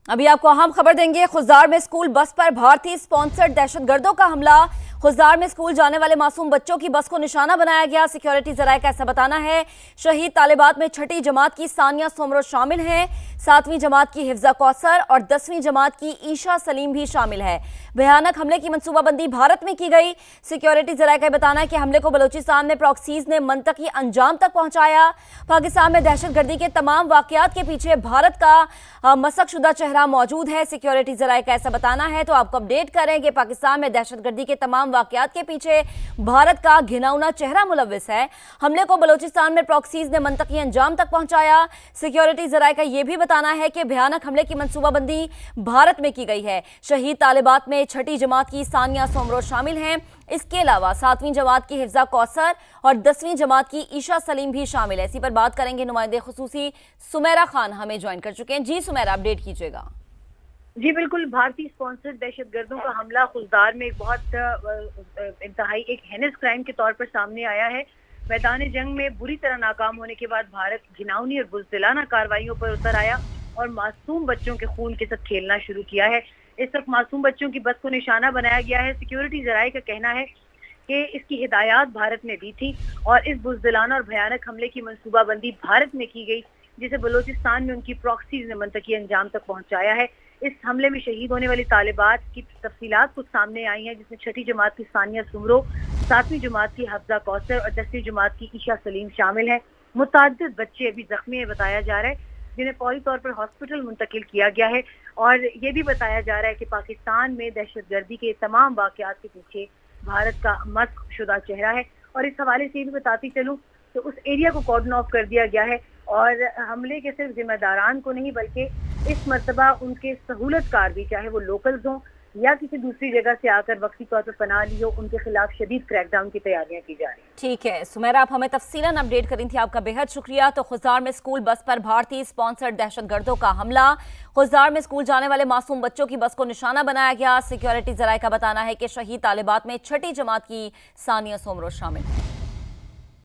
अभी आपको अहम खबर देंगे। खुजार में स्कूल बस पर भारतीय स्पॉन्सर्ड दहशतगर्दों का हमला। खुजार में स्कूल जाने वाले मासूम बच्चों की बस को निशाना बनाया गया। सिक्योरिटी जराये का ऐसा बताना है। शहीद तालिबात में छठी जमात की सानिया सोमरो शामिल हैं। 7वीं जमात की हिफ्जा कौसर और 10वीं जमात की ईशा सलीम भी शामिल है। भयानक हमले की मंसूबाबंदी भारत में की गई। सिक्योरिटी जराये का बताना है कि हमले को बलोचिस्तान में प्रॉक्सीज ने मंतकी अंजाम तक पहुंचाया। पाकिस्तान में दहशतगर्दी के तमाम वाकयात के पीछे भारत का मसकशुदा चेहरा मौजूद है। सिक्योरिटी जराये का ऐसा बताना है। तो आपको अपडेट करें कि पाकिस्तान में दहशतगर्दी के तमाम वाकयात के पीछे भारत का घिनौना चेहरा मुलव्विस है। हमले को बलोचिस्तान में प्रॉक्सीज ने मंतकी अंजाम तक पहुंचाया। सिक्योरिटी जराये का यह भी बताना है कि भयानक हमले की मंसूबाबंदी भारत में की गई है। शहीद तालिबात में छठी जमात की सानिया सोमरो शामिल हैं। इसके अलावा 7वीं जमात की हिफ्जा कौसर और 10वीं जमात की ईशा सलीम भी शामिल है। इसी पर बात करेंगे। नुमाइंदे खुसूसी सुमेरा खान हमें ज्वाइन कर चुके हैं। जी सुमेरा, अपडेट कीजिएगा। जी बिल्कुल, भारतीय स्पॉन्सर्ड दहशतगर्दों का हमला खुलदार में एक बहुत इंतहाई एक हेनस क्राइम के तौर पर सामने आया है। मैदान जंग में बुरी तरह नाकाम होने के बाद भारत घिनौनी और बुज़दिलाना कार्रवाइयों पर उतर आया और मासूम बच्चों के खून के साथ खेलना शुरू किया है। इस वक्त मासूम बच्चों की बस को निशाना बनाया गया है। सिक्योरिटी जराये का कहना है कि इसकी हिदायत भारत ने दी थी और इस बुज़दिलाना और भयानक हमले की मंसूबाबंदी भारत में की गई, जिसे बलोचिस्तान में उनकी प्रॉक्सीज ने मंतकी अंजाम तक पहुंचाया है। इस हमले में शहीद होने वाली तालिबात की तफसीलात कुछ सामने आई हैं, जिसमें छठी जमात की सानिया सुमरो, 7वीं जमात की हिफ्जा कौसर और 10वीं जमात की ईशा सलीम शामिल हैं। मुतअद्दिद बच्चे अभी जख्मी है बताया जा रहा है, जिन्हें फौरी तौर पर हॉस्पिटल मुंतकिल किया गया है। और ये भी बताया जा रहा है कि पाकिस्तान में दहशतगर्दी के तमाम वाकयात के पीछे भारत का मस्कशुदा चेहरा है। और इस हवाले से भी बताती चलूँ तो उस एरिया को कॉर्डन ऑफ कर दिया गया है और हमले के सिर्फ जिम्मेदारान को नहीं बल्कि इस मर्तबा उनके सहूलतकार भी, चाहे वो लोकल्स हों या किसी दूसरी जगह से आकर वक्ती तौर पर पनाह ली हो, उनके खिलाफ शदीद क्रैकडाउन की तैयारियां की जा रही हैं। ठीक है सुमेरा, आप हमें तफसीलन अपडेट करी थी, आपका बेहद शुक्रिया। तो खुजार में स्कूल बस पर भारतीय स्पॉन्सर्ड दहशतगर्दों का हमला। खुजार में स्कूल जाने वाले मासूम बच्चों की बस को निशाना बनाया गया। सिक्योरिटी जराये का बताना है कि शहीद तालिबात में छठी जमात की सानिया सोमरो शामिल है।